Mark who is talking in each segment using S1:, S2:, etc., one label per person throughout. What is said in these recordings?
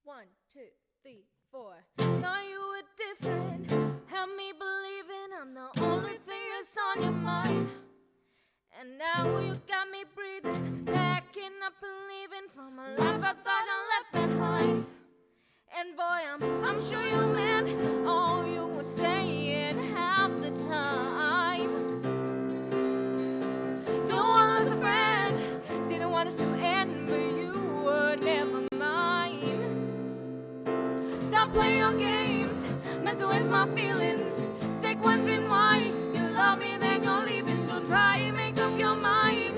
S1: 1, 2, 3, 4. Thought you were different, had me believing I'm the only thing that's on your mind. And now you got me breathing, packing up and leaving from a life I thought I left behind. And boy, I'm sure you meant all you were saying half the time. Don't want to lose a friend, didn't want us to end, but you were never mine. Stop playing your games, messing with my feelings, sick wondering why you love me then you're leaving. Don't try and make up your mind,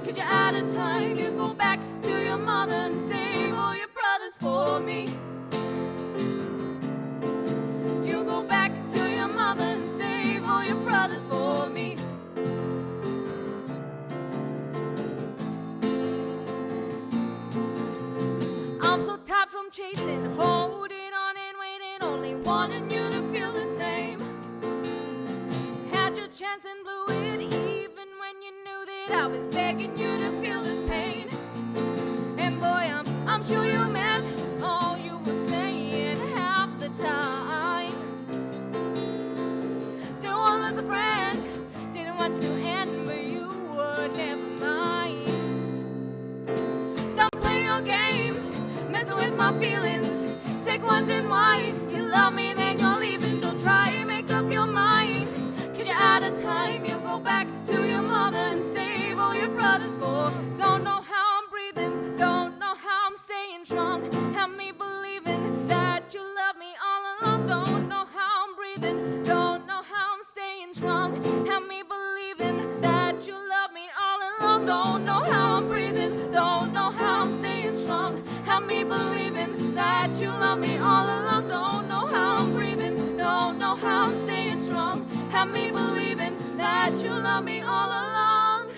S1: 'cause you're out of time. You go back to your mother and save all your brothers for me. You go back to your mother and save all your brothers for me. I'm so tired from chasing, holding on and waiting, only wanting you to feel the same. Had your chance and blew it, even when you knew that I was begging you to feel this pain. And boy, I'm sure you meant all you were saying half the time. Don't want to lose a friend, didn't want to end, but you were never mine. Stop playing your games, messing with my feelings, sick wondering why you love me then you're leaving. Don't try and make up your mind, 'cause you're out of time. You go back to your mother and save all your brothers for. Don't know how I'm breathing, don't know how I'm staying strong. Have me believing that you love me all along. Don't know how I'm breathing, don't know how I'm staying strong. Have me believing that you love me all along. Don't know how I'm breathing, don't know how I'm staying strong. Have me believing that you love me all along. Don't know how I'm breathing, don't know how I'm staying strong. Have me believing that you love me all along.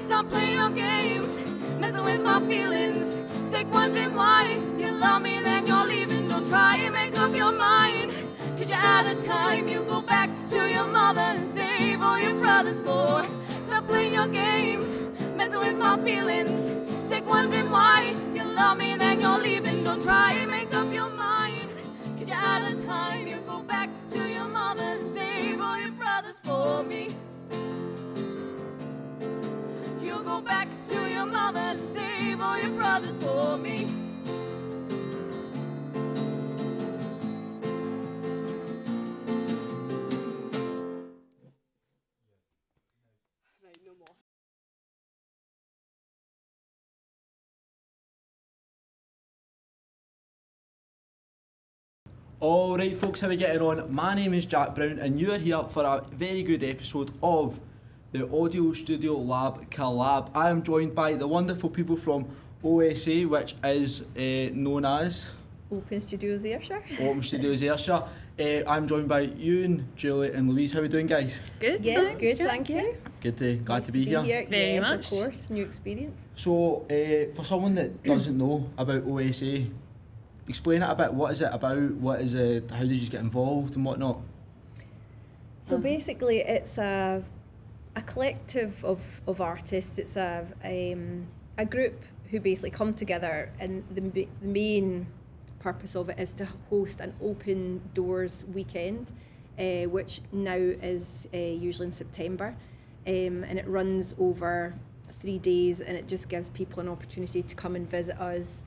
S1: Stop playing your games, messing with my feelings, sick wondering why you love me then you're leaving. Don't try and make up your mind, 'cause you're out of time. You go back to your mother and save all your brothers for. Stop playing your games, messing with my feelings, sick wondering why you love me then you're leaving. Don't try and make up your mind, 'cause you're out of time. You go back to your mother and save all your brothers for me. You go back to your mother and save all your brothers for me.
S2: Right, no more.
S3: Alright folks, how are we getting on? My name is Jack Brown and you are here for a very good episode of the Audio Studio Lab Collab. I am joined by the wonderful people from OSA, which is known as
S4: Open Studios Ayrshire.
S3: Open Studios Ayrshire. I'm joined by Ewan, Julie and Louise. How are we doing, guys?
S2: Good.
S4: Yes,
S2: thanks,
S4: good,
S2: Jack.
S4: thank you.
S3: Good, glad to be here.
S2: Very
S4: yes,
S2: much.
S4: of course, new experience.
S3: So, for someone that doesn't know about OSA, explain it a bit. What is it about? What is it? How did you get involved and whatnot?
S4: So basically, it's a collective of artists. It's a group who basically come together, and the main purpose of it is to host an open doors weekend, which now is usually in September, and it runs over 3 days, and it just gives people an opportunity to come and visit us,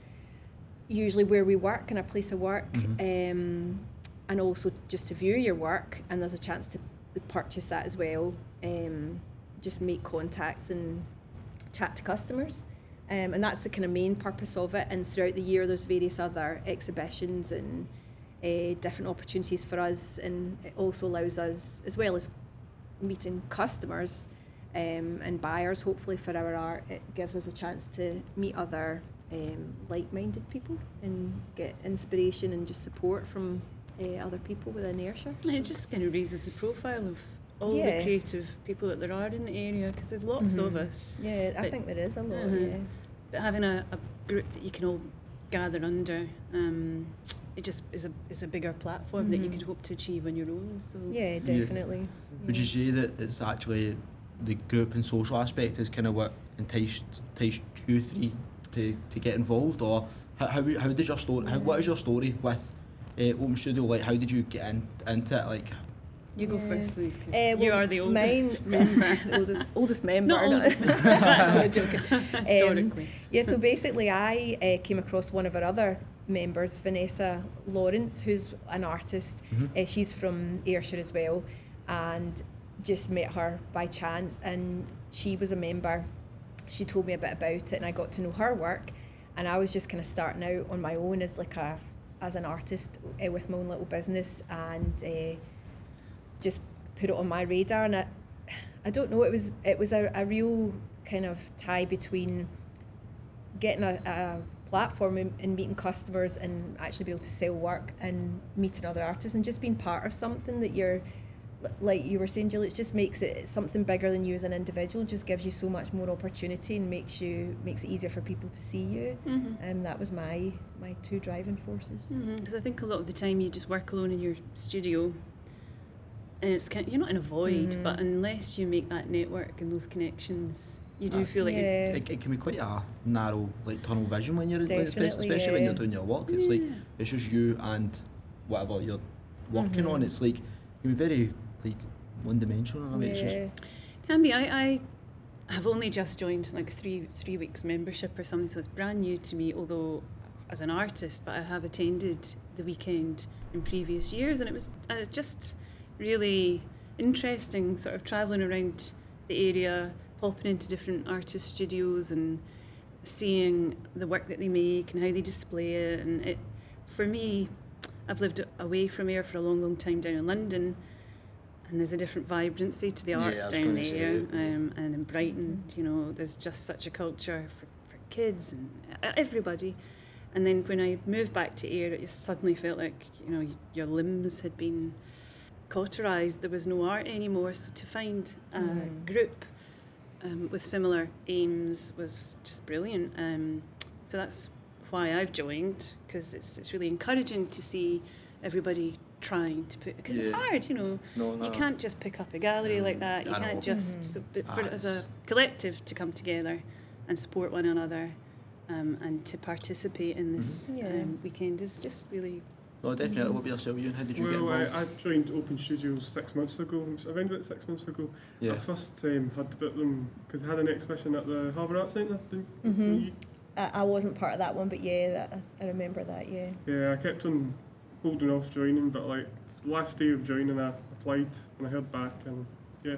S4: usually where we work, in our place of work, and also just to view your work, and there's a chance to purchase that as well, just make contacts and chat to customers. And that's the kind of main purpose of it. And throughout the year, there's various other exhibitions and different opportunities for us. And it also allows us, as well as meeting customers and buyers, hopefully for our art, it gives us a chance to meet other like-minded people and get inspiration and just support from other people within Ayrshire.
S2: And it just kind of raises the profile of all
S4: Yeah.
S2: the creative people that there are in the area, because there's lots of us.
S4: Yeah, I
S2: But-
S4: think there is a lot,
S2: Mhm.
S4: yeah.
S2: But having a group that you can all gather under, it just is a bigger platform that you could hope to achieve on your own. So
S4: Yeah, definitely.
S3: Would you say that it's actually the group and social aspect is kind of what enticed you three to get involved, or how did your story? What is your story with Open Studio? Like, how did you get into it? Like,
S2: You go first, Louise, because
S4: Well,
S2: you are the oldest member.
S4: the oldest member.
S2: Not oldest
S4: I'm joking.
S2: historically.
S4: Yeah, so basically I came across one of our other members, Vanessa Lawrence, who's an artist. She's from Ayrshire as well, and just met her by chance, and she was a member. She told me a bit about it, and I got to know her work, and I was just kind of starting out on my own as an artist with my own little business, and just put it on my radar. And I don't know, it was a real kind of tie between getting a platform and meeting customers and actually be able to sell work and meeting other artists and just being part of something that you're, like you were saying, Jill, it just makes it something bigger than you as an individual, just gives you so much more opportunity and makes it easier for people to see you. That was my two driving forces.
S2: Because I think a lot of the time you just work alone in your studio, and it's kind of, you're not in a void, but unless you make that network and those connections, you do feel like
S4: Yeah.
S3: it can be quite a narrow, like, tunnel vision when you're
S4: Definitely,
S3: especially when
S4: yeah.
S3: you're doing your work. It's like it's just you and whatever you're working on. It's like, it can be very, like, one-dimensional in a way. It's just,
S2: can be. I have only just joined, like, three weeks membership or something, so it's brand new to me, although as an artist, but I have attended the weekend in previous years, and it was just really interesting, sort of travelling around the area, popping into different artist studios and seeing the work that they make and how they display it. And it, for me, I've lived away from Ayr for a long time down in London, and there's a different vibrancy to the
S3: Yeah,
S2: arts
S3: I was
S2: down
S3: gonna
S2: there.
S3: say, yeah.
S2: And in Brighton, you know, there's just such a culture for kids and everybody. And then when I moved back to Ayr, it just suddenly felt like, you know, your limbs had been cauterised. There was no art anymore. So to find a group with similar aims was just brilliant. So that's why I've joined, because it's really encouraging to see everybody trying to put, because it's
S3: Yeah.
S2: hard, you know.
S3: No.
S2: You can't just pick up a gallery like that. You
S3: I know.
S2: can't just, so, but for as a collective to come together and support one another, and to participate in this weekend is just really.
S3: no, definitely. What about yourself, Ewan? How did you get
S5: Well,
S3: involved?
S5: I joined Open Studios 6 months ago, around about 6 months ago.
S3: Yeah.
S5: I first heard about them because they had an exhibition at the Harbour Arts Centre.
S4: I wasn't part of that one, but yeah, I remember that. Yeah.
S5: Yeah, I kept on holding off joining, but like the last day of joining, I applied and I heard back, and yeah,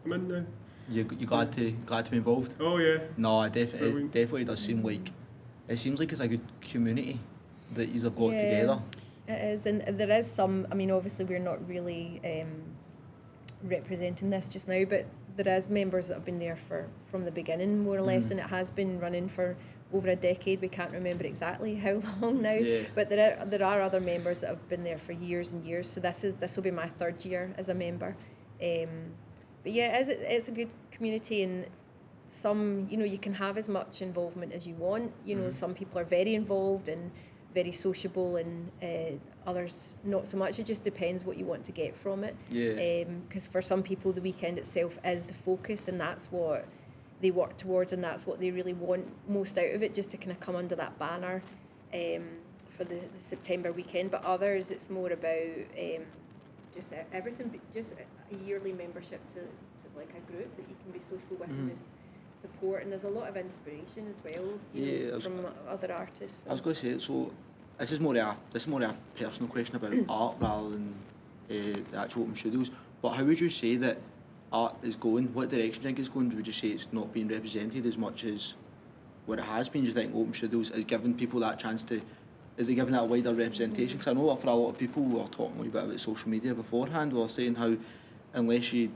S5: I'm in now.
S3: You glad to be involved?
S5: Oh yeah.
S3: No, it
S5: Brilliant.
S3: definitely does seem like, it seems like it's a good community that you've got together.
S4: It is, and there is some. I mean, obviously, we're not really representing this just now, but there is members that have been there from the beginning, more or less, and it has been running for over a decade. We can't remember exactly how long now,
S3: Yeah.
S4: but there are other members that have been there for years and years. So this will be my 3rd year as a member. But yeah, it's a good community, and some, you know, you can have as much involvement as you want. You know, some people are very involved and very sociable, and others not so much. It just depends what you want to get from it.
S3: Yeah.
S4: Because for some people, the weekend itself is the focus, and that's what they work towards, and that's what they really want most out of it, just to kind of come under that banner for the September weekend. But others, it's more about just everything, just a yearly membership to like a group that you can be sociable with and just support. And there's a lot of inspiration as well, you know, from other artists.
S3: I was going to say, so this is more of a personal question about art rather than the actual Open Studios. But how would you say that art is going? What direction do you think it's going? Would you say it's not being represented as much as what it has been? Do you think Open Studios is giving people that chance to? Is it giving that wider representation? Because I know for a lot of people, we were talking a wee bit about social media beforehand. We were saying how unless you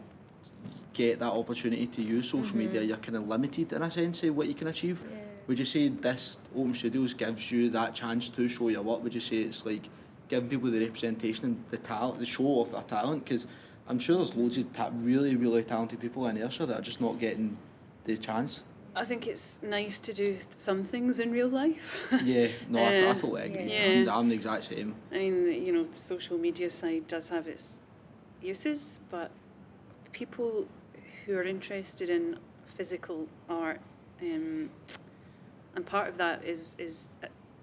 S3: get that opportunity to use social media, you're kind of limited in a sense of what you can achieve.
S4: Yeah.
S3: Would you say this Open Studios gives you that chance to show your work? Would you say it's like giving people the representation and the talent, the show of their talent? Because I'm sure there's loads of really, really talented people in Ayrshire that are just not getting the chance.
S2: I think it's nice to do some things in real life.
S3: Yeah, no, I totally agree.
S2: Yeah.
S3: I'm the exact same.
S2: I mean, you know, the social media side does have its uses, but people who are interested in physical art, and part of that is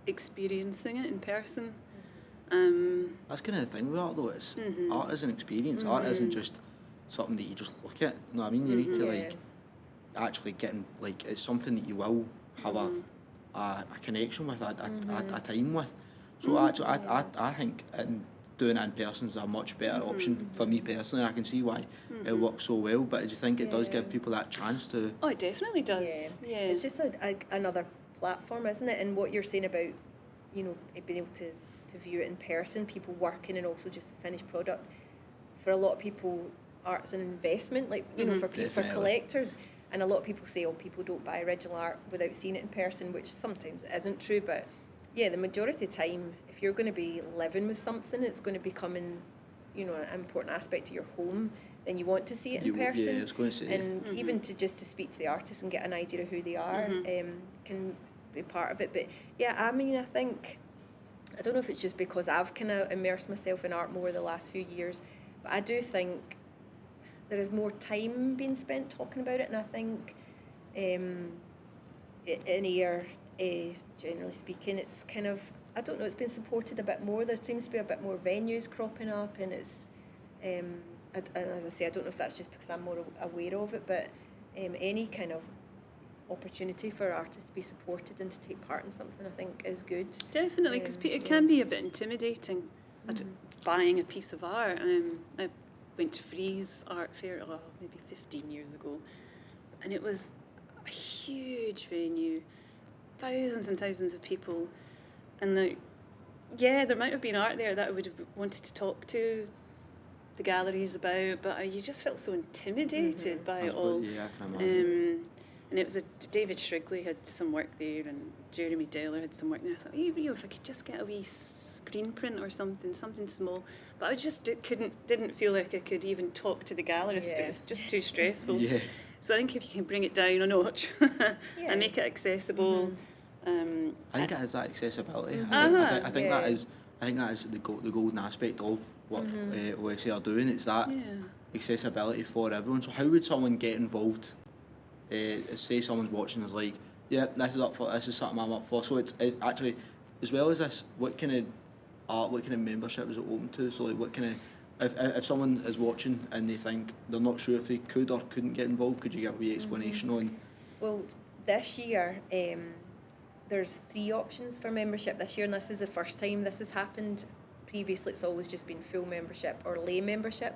S2: experiencing it in person.
S3: That's kind of the thing with art though, it's
S2: Mm-hmm.
S3: art is an experience. Art isn't just something that you just look at, you know what I mean? You need to
S4: Yeah.
S3: like actually getting, like, it's something that you will have a connection with, a time with. So actually I think doing it in person is a much better option for me personally. I can see why it works so well, but I just think it does give people that chance to.
S2: Oh, it definitely does. Yeah.
S4: It's just another platform, isn't it? And what you're saying about, you know, being able to view it in person, people working and also just the finished product. For a lot of people, art's an investment, like, you know, for
S3: Definitely.
S4: collectors. And a lot of people say, oh, people don't buy original art without seeing it in person, which sometimes isn't true. But yeah, the majority of the time, if you're going to be living with something, it's going to become an important aspect of your home, then you want to see it in person.
S3: Yeah, I was going to say.
S4: And even to speak to the artist and get an idea of who they are can be part of it. But yeah, I mean, I think, I don't know if it's just because I've kind of immersed myself in art more the last few years, but I do think there is more time being spent talking about it, and I think in here, generally speaking, it's kind of, I don't know, it's been supported a bit more. There seems to be a bit more venues cropping up, and it's, and as I say, I don't know if that's just because I'm more aware of it, but any kind of opportunity for artists to be supported and to take part in something, I think, is good.
S2: Definitely, because it can be a bit intimidating buying a piece of art. I went to Frieze Art Fair maybe 15 years ago, and it was a huge venue, thousands and thousands of people, and there might have been art there that I would have wanted to talk to the galleries about, but you just felt so intimidated by it all.
S3: Yeah, I can imagine.
S2: And it was David Shrigley had some work there, and Jeremy Deller had some work there. I thought, if I could just get a wee screen print or something small. But I just didn't feel like I could even talk to the gallerist.
S4: Yeah.
S2: It was just too stressful.
S3: Yeah.
S2: So I think if you can bring it down a notch and make it accessible.
S3: I think it is that accessibility. I think
S4: Yeah.
S3: that is the golden aspect of what OSA are doing. It's that accessibility for everyone. So how would someone get involved? Say someone's watching is like, yeah, this is something I'm up for. So it's actually, as well as this, what kind of art, what kind of membership is it open to? So like, what kind of, if someone is watching and they think they're not sure if they could or couldn't get involved, could you give a wee explanation on?
S4: Well, this year, there's 3 options for membership this year, and this is the first time this has happened. Previously, it's always just been full membership or lay membership,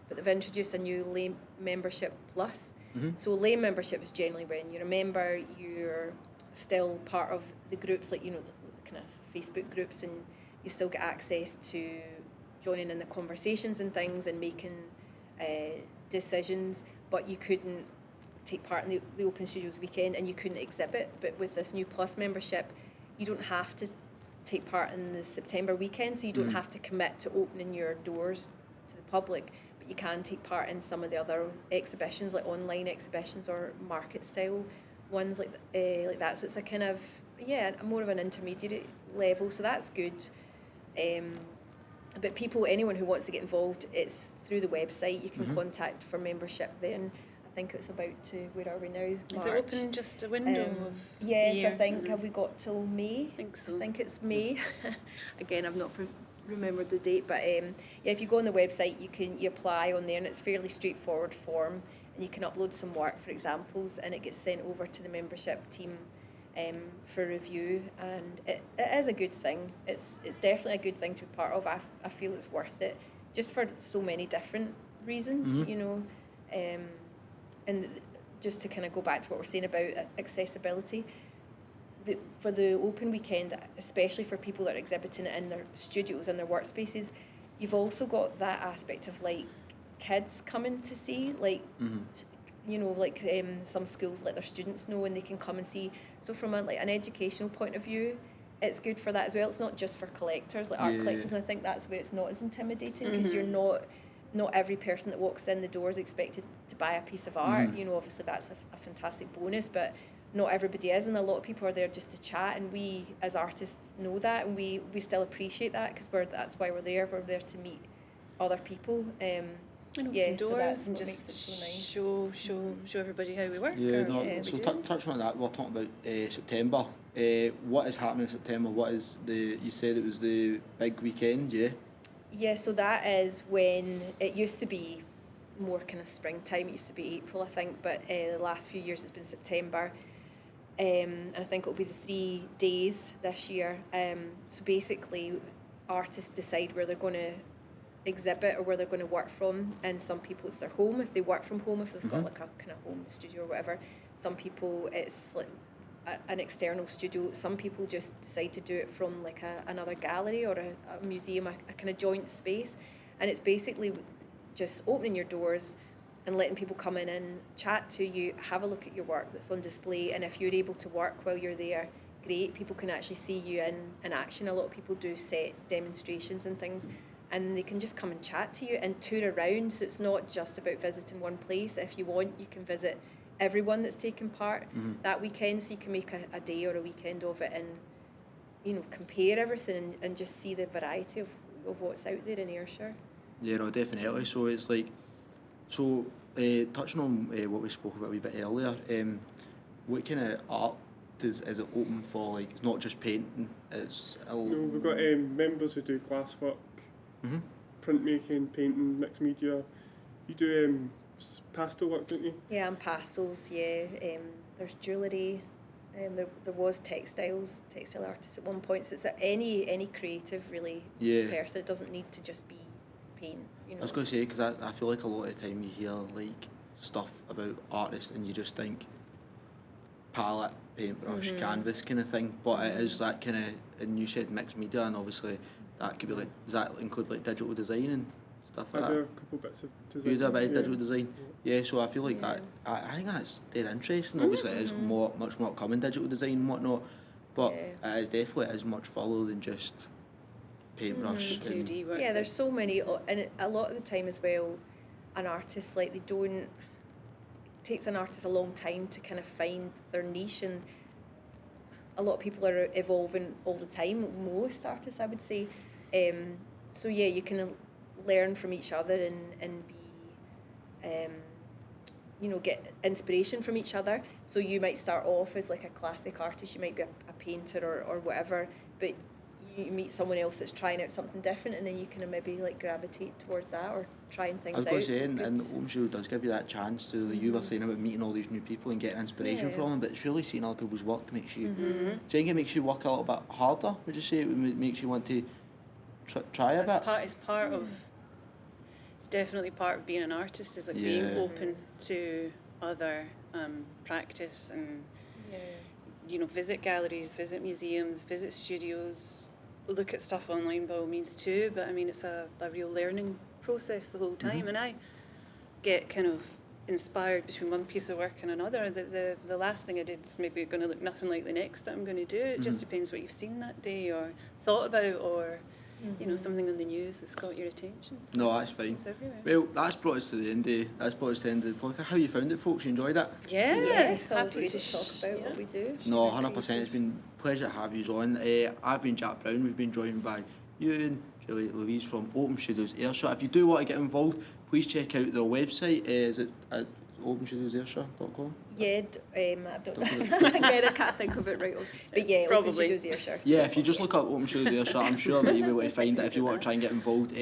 S4: but they've introduced a new lay membership plus. So lay membership is generally when you're a member, you're still part of the groups, like, you know, the kind of Facebook groups, and you still get access to joining in the conversations and things and making decisions, but you couldn't take part in the Open Studios weekend, and you couldn't exhibit. But with this new plus membership, you don't have to take part in the September weekend, so you don't have to commit to opening your doors to the public, but you can take part in some of the other exhibitions, like online exhibitions or market style ones like that. So it's a kind of, more of an intermediate level, so that's good. But anyone who wants to get involved, it's through the website. You can contact for membership then. I think it's about to, where are we now?
S2: Is it
S4: March.
S2: open just a window of
S4: Yes,
S2: the year?
S4: I think, have we got till May?
S2: I think so.
S4: I think it's May. Again, I've not remembered the date, but if you go on the website, you apply on there, and it's fairly straightforward form, and you can upload some work for examples, and it gets sent over to the membership team for review, and it is a good thing. It's definitely a good thing to be part of. I feel it's worth it, just for so many different reasons, you know. And just to kind of go back to what we're saying about accessibility, for the open weekend, especially for people that are exhibiting it in their studios and their workspaces, you've also got that aspect of like kids coming to see, like, you know, like some schools let their students know and they can come and see. So from an educational point of view, it's good for that as well. It's not just for collectors, like art collectors, and I think that's where it's not as intimidating, because you're not every person that walks in the door is expected to buy a piece of art. You know, obviously that's a fantastic bonus, but not everybody is, and a lot of people are there just to chat, and we as artists know that, and we still appreciate that, because that's why we're there to meet other people.
S2: And and
S4: Yeah,
S2: open
S4: so
S2: doors
S4: that's
S2: and
S4: what
S2: just
S4: makes it so nice.
S2: show everybody how we work.
S3: Yeah,
S2: or
S3: no,
S2: what
S4: Yeah.
S2: we
S3: so
S2: do.
S3: touching on that, we're talking about September. What is happening in September? What is you said it was the big weekend, yeah?
S4: Yeah, so that is when it used to be more kind of springtime. It used to be April, I think, but the last few years it's been September. And I think it'll be the 3 days this year. So basically, artists decide where they're going to exhibit or where they're going to work from. And some people it's their home if they work from home, if they've got like a kind of home studio or whatever. Some people it's like an external studio. Some people just decide to do it from like another gallery or a museum, a kind of joint space. And it's basically just opening your doors and letting people come in and chat to you, have a look at your work that's on display. And if you're able to work while you're there, great. People can actually see you in action. A lot of people do set demonstrations and things, and they can just come and chat to you and tour around. So it's not just about visiting one place. If you want, you can visit everyone that's taken part that weekend, so you can make a day or a weekend of it and, you know, compare everything and just see the variety of what's out there in Ayrshire.
S3: Yeah, no, definitely. So it's like, touching on what we spoke about a wee bit earlier, what kind of art is it open for? Like, it's not just painting, it's...
S5: No, we've got members who do glasswork,
S3: Mhm.
S5: printmaking, painting, mixed media. You do pastel work, don't you?
S4: Yeah, and pastels, yeah. There's jewellery. There was textile artists at one point. So it's any creative, really,
S3: Yeah.
S4: person. It doesn't need to just be paint, you know.
S3: I was going to say, because I feel like a lot of the time you hear like stuff about artists and you just think palette, paintbrush, canvas kind of thing, but it is that kind of, and you said mixed media, and obviously that could be like, does that include like digital design and stuff like
S5: I
S3: that?
S5: do a couple bits of design.
S3: You do a bit of
S5: yeah.
S3: digital design? Yeah, so I feel like that, I think that's dead interesting. Obviously it is much more common, digital design and whatnot, but
S4: Yeah.
S3: it is definitely is much further than just paintbrush. and-
S2: 2D work.
S4: Yeah, there's so many, and a lot of the time as well, an artist, like, they don't, it takes an artist a long time to kind of find their niche, and a lot of people are evolving all the time, most artists, I would say. So yeah, you can learn from each other and be, you know, get inspiration from each other. So you might start off as like a classic artist, you might be a painter or whatever, but you meet someone else that's trying out something different, and then you can maybe like gravitate towards that or trying things
S3: I was
S4: out.
S3: going to say,
S4: so it's
S3: and
S4: good.
S3: Open Studio does give you that chance to, like you were saying about meeting all these new people and getting inspiration
S4: Yeah.
S3: from them, but it's really seeing other people's work makes you,
S2: Mm-hmm.
S3: do you think it makes you work a little bit harder, would you say? It makes you want to try a bit?
S2: It's part of, it's definitely part of being an artist, is like being
S3: Yeah.
S2: open to other practice and,
S4: Yeah.
S2: you know, visit galleries, visit museums, visit studios, look at stuff online by all means too, but I mean it's a real learning process the whole time, and I get kind of inspired between one piece of work and another. The last thing I did is maybe going to look nothing like the next that I'm going to do. It just depends what you've seen that day or thought about, or you know, something on the news that's got your attention. So
S3: No,
S2: it's-
S3: that's fine.
S2: It's everywhere.
S3: Well, that's brought us to the end of the podcast. How you found it, folks? You enjoyed it?
S2: Yeah,
S4: Yes, always
S2: happy
S4: good to talk about what we do.
S3: No, 100%. It's been a pleasure to have you on. I've been Jack Brown. We've been joined by Ewan, Julie, Louise from Open Studios Ayrshire. If you do want to get involved, please check out their website. Is it at openstudiosayrshire.com?
S4: Yeah, I don't know. Again, I can't think of it right off. But yeah,
S2: Probably.
S4: Open Studios Ayrshire.
S3: Yeah, if you just look up Open Studios Ayrshire, I'm sure that you'll be able to find it if you want to try and get involved.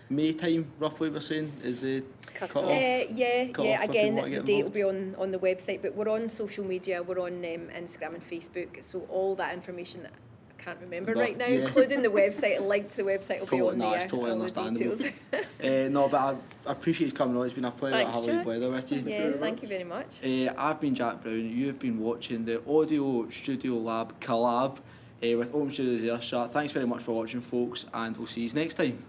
S3: May time, roughly, we're saying, is the
S2: Cut
S3: cut
S2: off.
S3: off.
S4: Yeah.
S3: Cut off if
S4: Again,
S3: you want to
S4: the
S3: get
S4: date will
S3: involved.
S4: be on the website, but we're on social media. We're on Instagram and Facebook, so all that information that I can't remember
S3: But,
S4: right now,
S3: yeah.
S4: including the website, a link to the website will
S3: Totally,
S4: be
S3: no,
S4: on
S3: it's
S4: there.
S3: totally
S4: all the
S3: understandable.
S4: details.
S3: No, but I appreciate you coming on. It's been a pleasure to
S2: Thanks,
S3: have a
S2: Jack.
S3: weather with you.
S4: Yes, thank you very much.
S3: I've been Jack Brown. You've been watching the Audio Studio Lab collab with Open Studios Ayrshire. Thanks very much for watching, folks, and we'll see you next time.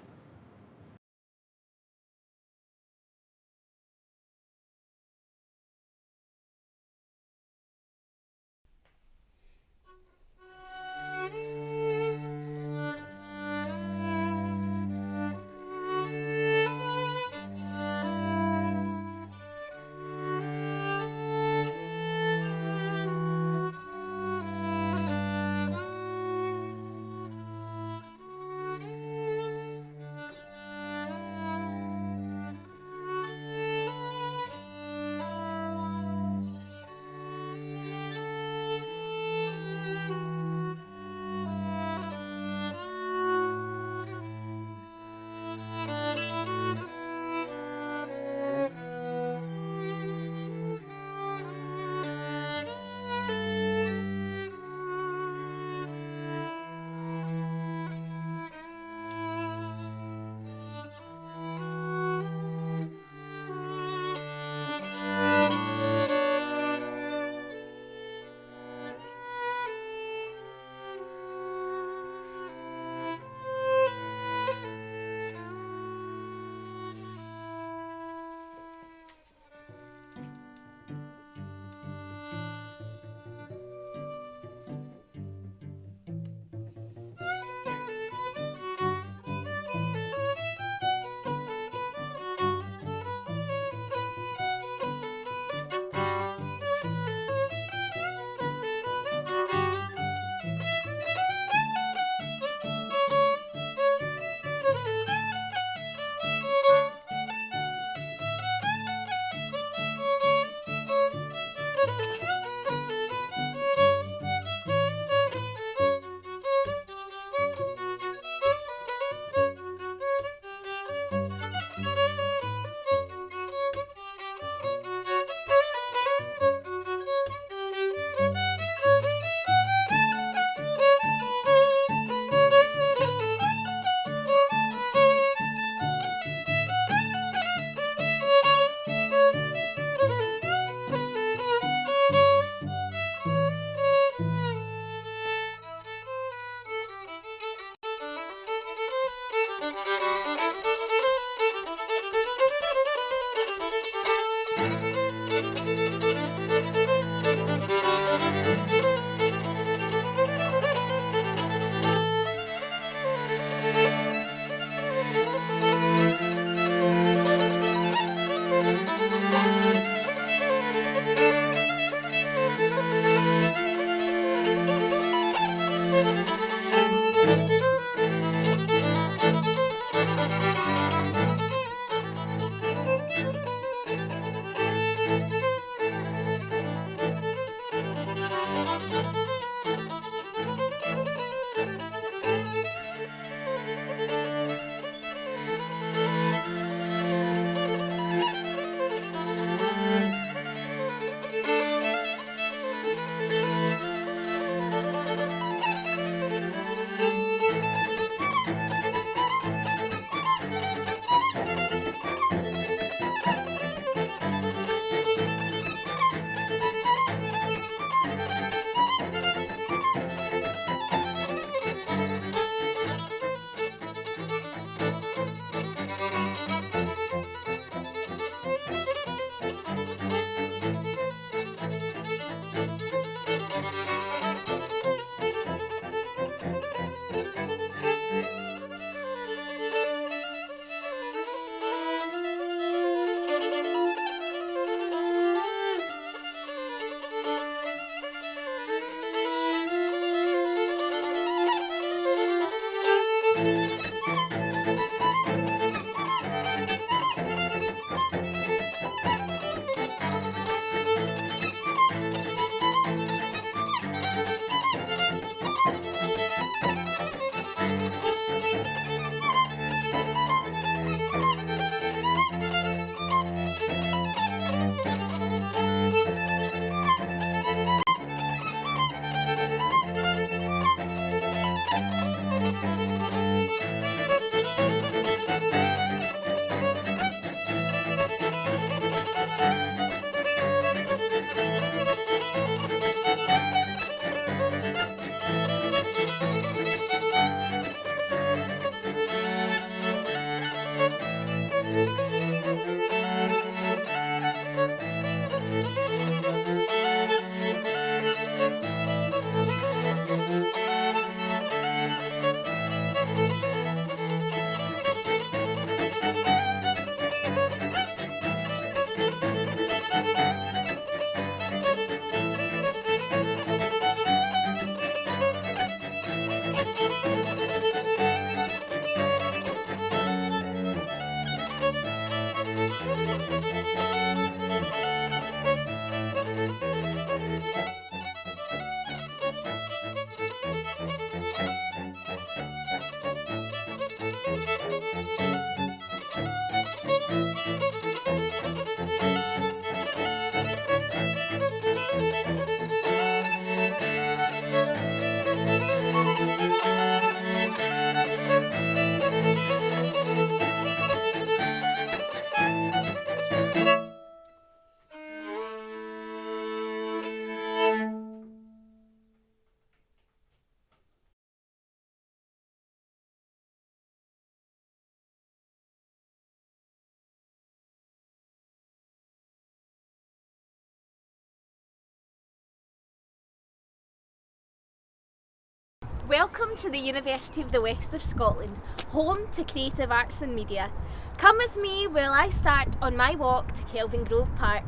S6: Welcome to the University of the West of Scotland, home to creative arts and media. Come with me while I start on my walk to Kelvin Grove Park.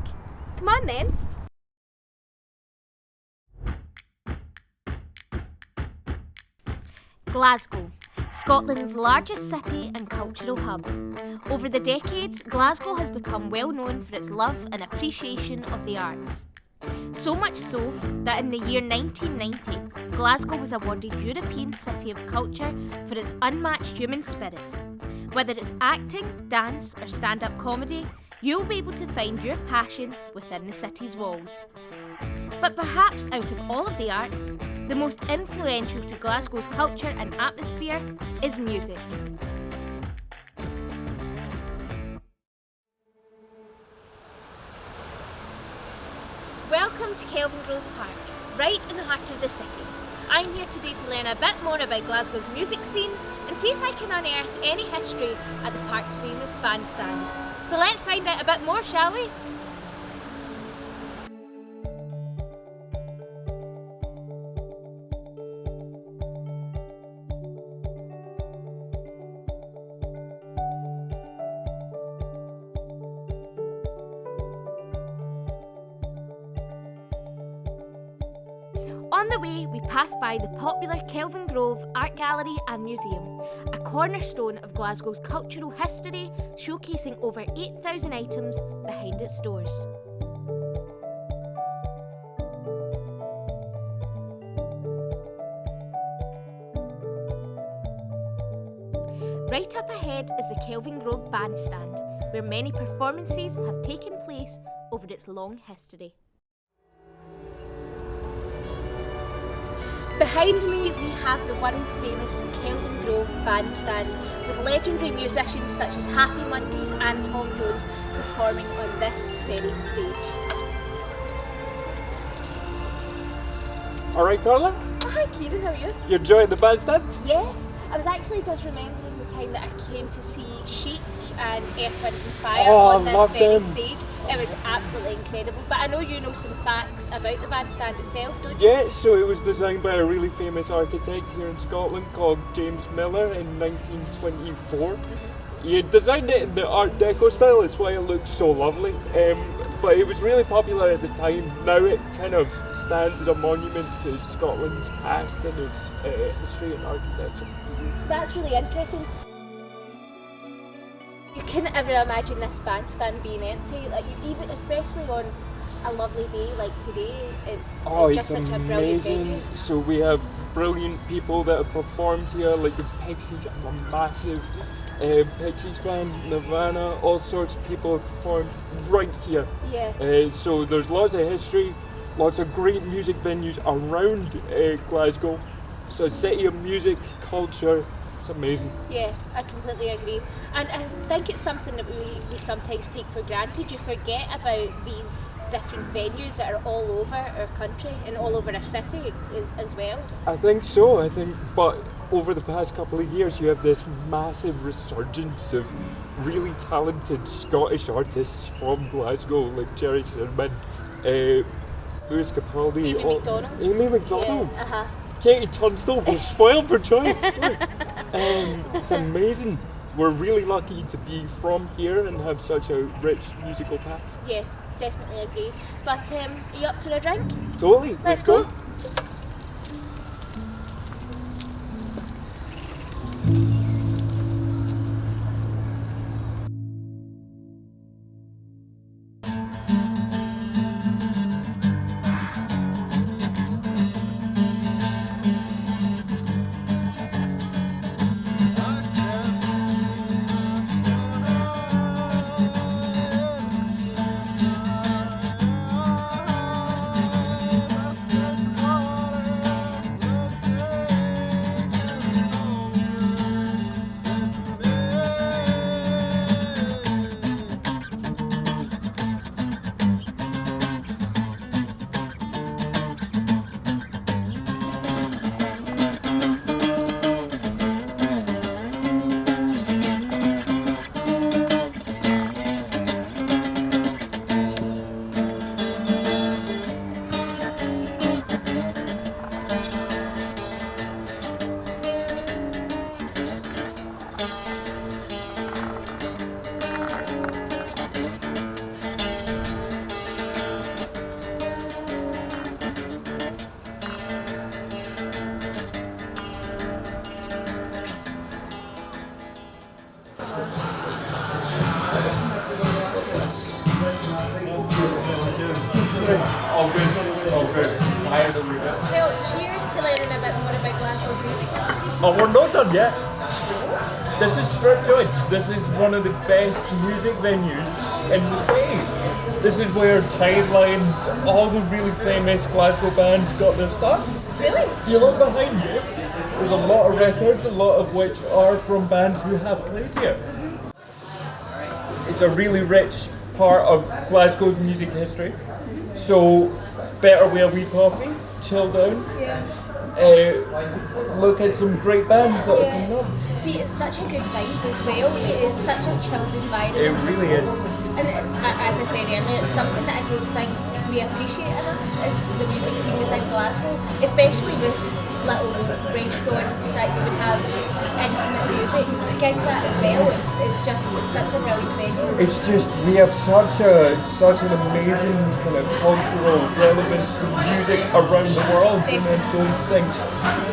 S6: Come on then. Glasgow, Scotland's largest city and cultural hub. Over the decades, Glasgow has become well known for its love and appreciation of the arts. So much so that in the year 1990, Glasgow was awarded European City of Culture for its unmatched human spirit. Whether it's acting, dance or stand-up comedy, you'll be able to find your passion within the city's walls. But perhaps out of all of the arts, the most influential to Glasgow's culture and atmosphere is music. Welcome to Kelvin Grove Park, right in the heart of the city. I'm here today to learn a bit more about Glasgow's music scene and see if I can unearth any history at the park's famous bandstand. So let's find out a bit more, shall we? On the way, we passed by the popular Kelvin Grove Art Gallery and Museum, a cornerstone of Glasgow's cultural history, showcasing over 8,000 items behind its doors. Right up ahead is the Kelvin Grove Bandstand, where many performances have taken place over its long history. Behind me we have the world famous Kelvin Grove Bandstand with legendary musicians such as Happy Mondays and Tom Jones performing on this very stage.
S7: Alright Carla,
S6: Oh, hi Kieran, how are you?
S7: you enjoying the bandstand?
S6: Yes, I was actually just remembering the time that I came to see Chic and Earth, Wind and Fire
S7: Oh,
S6: on
S7: I
S6: this
S7: love
S6: very
S7: them.
S6: stage. It was absolutely incredible, but I know you know some facts about the bandstand itself, don't you?
S7: Yeah, so it was designed by a really famous architect here in Scotland called James Miller in 1924. He designed it in the Art Deco style, it's why it looks so lovely. But it was really popular at the time. Now it kind of stands as a monument to Scotland's past and its history and architecture.
S6: That's really interesting. You couldn't ever imagine this bandstand being empty, like even especially on a lovely day like today. It's just such a brilliant venue.
S7: So we have brilliant people that have performed here, like the Pixies. I'm a massive Pixies fan. Nirvana, all sorts of people have performed right here.
S6: Yeah.
S7: So there's lots of history, lots of great music venues around Glasgow. So a city of music, culture. It's amazing.
S6: Yeah, I completely agree. And I think it's something that we sometimes take for granted. You forget about these different venues that are all over our country and all over our city as well.
S7: I think so. But over the past couple of years, you have this massive resurgence of really talented Scottish artists from Glasgow, like Jerry Sermon, Lewis Capaldi,
S6: Amy McDonald.
S7: Yeah, Katie Tunstall was spoiled for choice. It's amazing. We're really lucky to be from here and have such a rich musical past.
S6: Yeah, definitely agree. But are you up for a drink?
S7: Totally.
S6: Let's go.
S7: All good. Tired a little bit.
S6: Well, cheers to learning a bit more about Glasgow's music history.
S7: Oh, we're not done yet. This is Strip Joint. This is one of the best music venues in the city. This is where Tidelines, all the really famous Glasgow bands got their start.
S6: Really?
S7: You look behind you, there's a lot of records, a lot of which are from bands who have played here. It's a really rich part of Glasgow's music history. So it's better with a wee coffee, chill down, look at some great bands that are coming up.
S6: See, it's such a good vibe as well. It is such a chilled environment.
S7: It really is.
S6: And as I said earlier, it's something that I don't think we appreciate enough is the music scene within Glasgow, especially with little restaurants that you would have intimate music gigs at as well. It's such a brilliant venue.
S7: It's just, we have such an amazing kind of cultural relevance to music around the world, and then those things.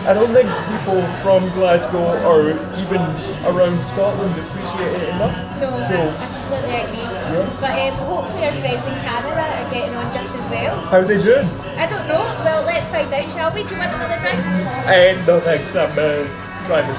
S7: I don't think people from Glasgow or even around Scotland appreciate it enough.
S6: No, I completely agree.
S7: Yeah.
S6: But hopefully our friends in Canada are getting on just as well.
S7: How are they doing?
S6: I don't know. Well, let's find out, shall we? Do you want another drink?
S7: No thanks, I'm driving.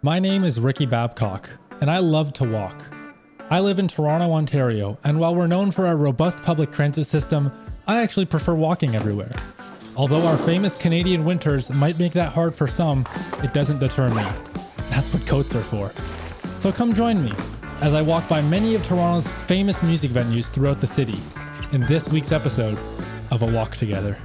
S8: My name is Ricky Babcock, and I love to walk. I live in Toronto, Ontario, and while we're known for our robust public transit system, I actually prefer walking everywhere. Although our famous Canadian winters might make that hard for some, it doesn't deter me. That's what coats are for. So come join me as I walk by many of Toronto's famous music venues throughout the city in this week's episode of A Walk Together.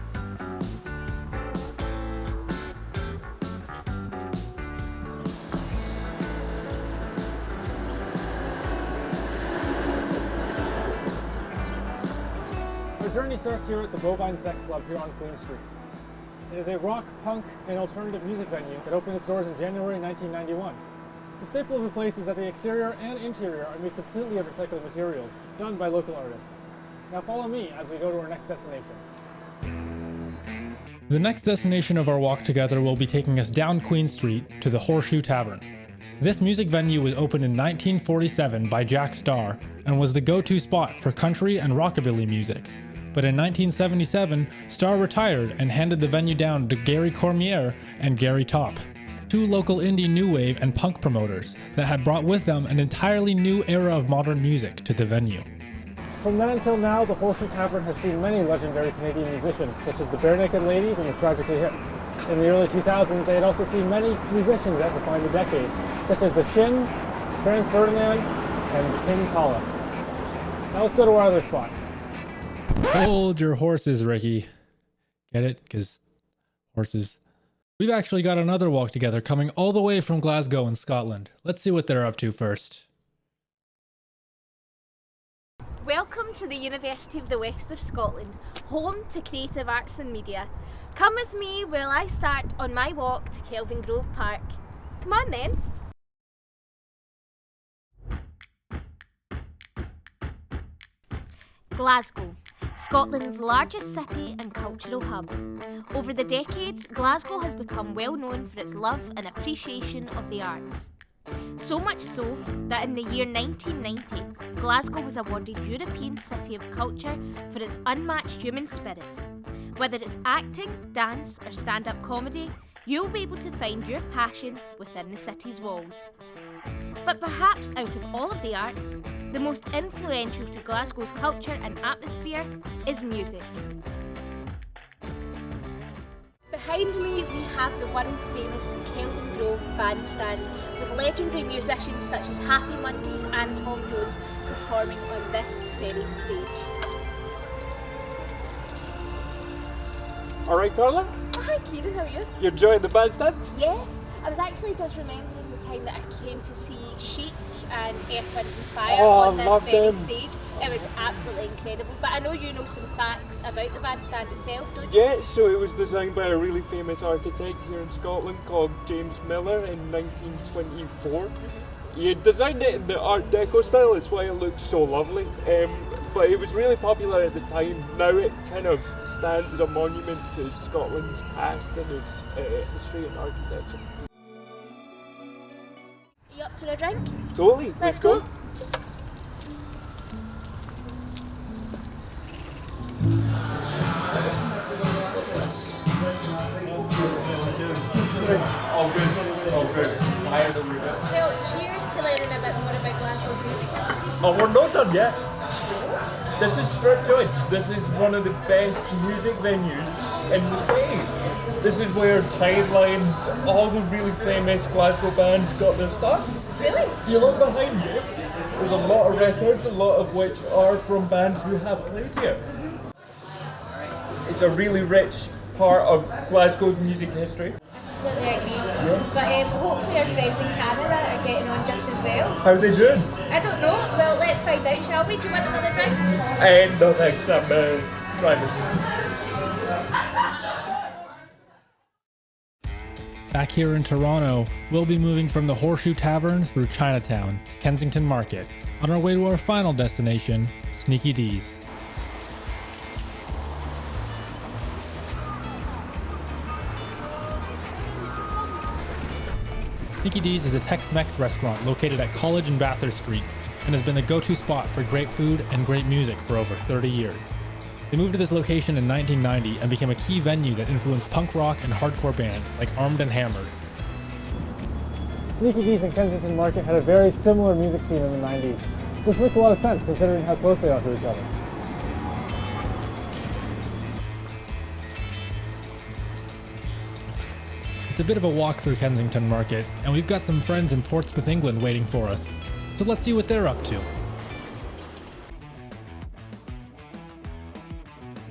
S8: Our journey starts here at the Bovine Sex Club here on Queen Street. It is a rock, punk, and alternative music venue that opened its doors in January 1991. The staple of the place is that the exterior and interior are made completely of recycled materials, done by local artists. Now follow me as we go to our next destination. The next destination of our walk together will be taking us down Queen Street to the Horseshoe Tavern. This music venue was opened in 1947 by Jack Starr and was the go-to spot for country and rockabilly music. But in 1977, Starr retired and handed the venue down to Gary Cormier and Gary Top, two local indie new wave and punk promoters that had brought with them an entirely new era of modern music to the venue. From then until now, the Horseshoe Tavern has seen many legendary Canadian musicians, such as the Barenaked Ladies and the Tragically Hip. In the early 2000s, they had also seen many musicians that defined the decade, such as the Shins, Franz Ferdinand, and Tim Kalla. Now let's go to our other spot. Hold your horses, Ricky. Get it? Because horses. We've actually got another walk together coming all the way from Glasgow in Scotland. Let's see what they're up to first.
S6: Welcome to the University of the West of Scotland, home to creative arts and media. Come with me while I start on my walk to Kelvin Grove Park. Come on then. Glasgow, Scotland's largest city and cultural hub. Over the decades, Glasgow has become well known for its love and appreciation of the arts. So much so that in the year 1990, Glasgow was awarded European City of Culture for its unmatched human spirit. Whether it's acting, dance or stand-up comedy, you'll be able to find your passion within the city's walls. But perhaps out of all of the arts, the most influential to Glasgow's culture and atmosphere is music. Behind me we have the world famous Kelvin Grove Bandstand with legendary musicians such as Happy Mondays and Tom Jones performing on this very stage.
S7: Alright, Carla?
S6: Oh, hi Kieran, how are you?
S7: You enjoying the bandstand?
S6: Yes, I was actually just remembering the time that I came to see Chic and Earth, Wind and Fire
S7: Oh,
S6: on
S7: I
S6: this
S7: love
S6: very
S7: them.
S6: stage. It was absolutely incredible. But I know you know some facts about the bandstand itself, don't you?
S7: Yeah, so it was designed by a really famous architect here in Scotland called James Miller in 1924. He designed it in the Art Deco style, it's why it looks so lovely. But it was really popular at the time. Now it kind of stands as a monument to Scotland's past and its history and architecture.
S6: Are you up for a drink?
S7: Totally.
S6: Let's go. Well, cheers to learning a bit more about Glasgow's music history.
S7: Oh, we're not done yet. This is Strip Joint. This is one of the best music venues in the city. This is where Tidelines, all the really famous Glasgow bands got their start.
S6: Really?
S7: You look behind you, there's a lot of records, a lot of which are from bands who have played here. It's a really rich part of Glasgow's music history.
S6: Completely agree. But hopefully our friends in Canada are getting on just as well.
S7: How are they doing?
S6: I don't know. Well, let's find out, shall we? Do you want another drink?
S7: No thanks, I'm driving.
S8: Back here in Toronto, we'll be moving from the Horseshoe Tavern through Chinatown to Kensington Market, on our way to our final destination, Sneaky Dee's. Sneaky Dee's is a Tex-Mex restaurant located at College and Bathurst Street and has been the go-to spot for great food and great music for over 30 years. They moved to this location in 1990 and became a key venue that influenced punk rock and hardcore bands like Armed and Hammered.
S9: Sneaky Dee's and Kensington Market had a very similar music scene in the 90s, which makes a lot of sense considering how close they are to each other.
S8: It's a bit of a walk through Kensington Market, and we've got some friends in Portsmouth, England waiting for us. So let's see what they're up to.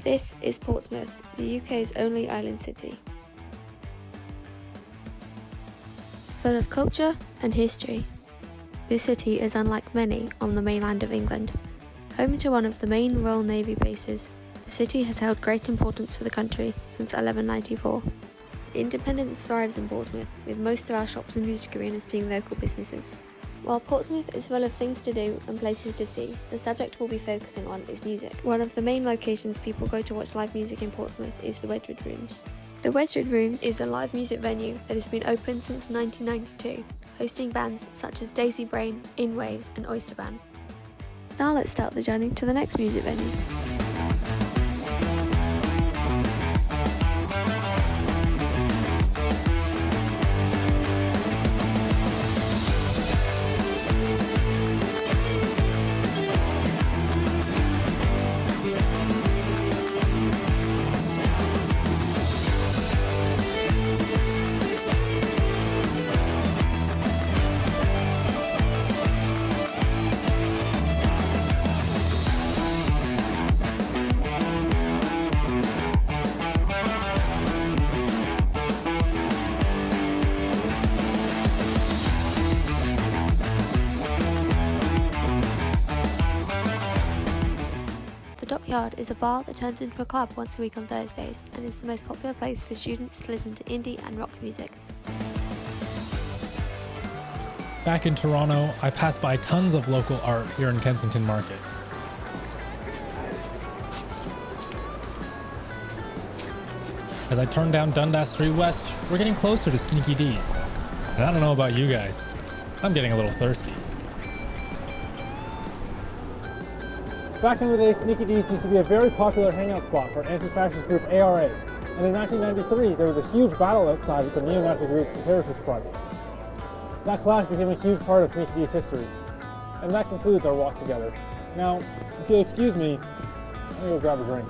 S10: This is Portsmouth, the UK's only island city. Full of culture and history, this city is unlike many on the mainland of England. Home to one of the main Royal Navy bases, the city has held great importance for the country since 1194. Independence thrives in Portsmouth, with most of our shops and music arenas being local businesses. While Portsmouth is full of things to do and places to see, the subject we'll be focusing on is music. One of the main locations people go to watch live music in Portsmouth is the Wedgwood Rooms. The Wedgwood Rooms is a live music venue that has been open since 1992, hosting bands such as Daisy Brain, In Waves and Oyster Band. Now let's start the journey to the next music venue. Dockyard is a bar that turns into a club once a week on Thursdays and is the most popular place for students to listen to indie and rock music.
S8: Back in Toronto, I passed by tons of local art here in Kensington Market. As I turn down Dundas Street West, we're getting closer to Sneaky Dee's. And I don't know about you guys, I'm getting a little thirsty.
S9: Back in the day, Sneaky Dee's used to be a very popular hangout spot for anti-fascist group ARA, and in 1993 there was a huge battle outside with the neo-Nazi group Heritage Front. That clash became a huge part of Sneaky Dee's history, and that concludes our walk together. Now, if you'll excuse me, I'm gonna go grab a drink.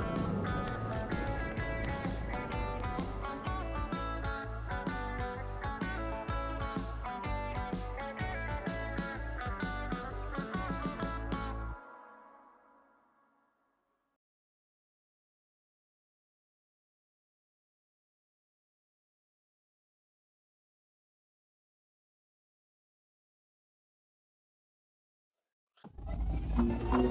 S6: Bye.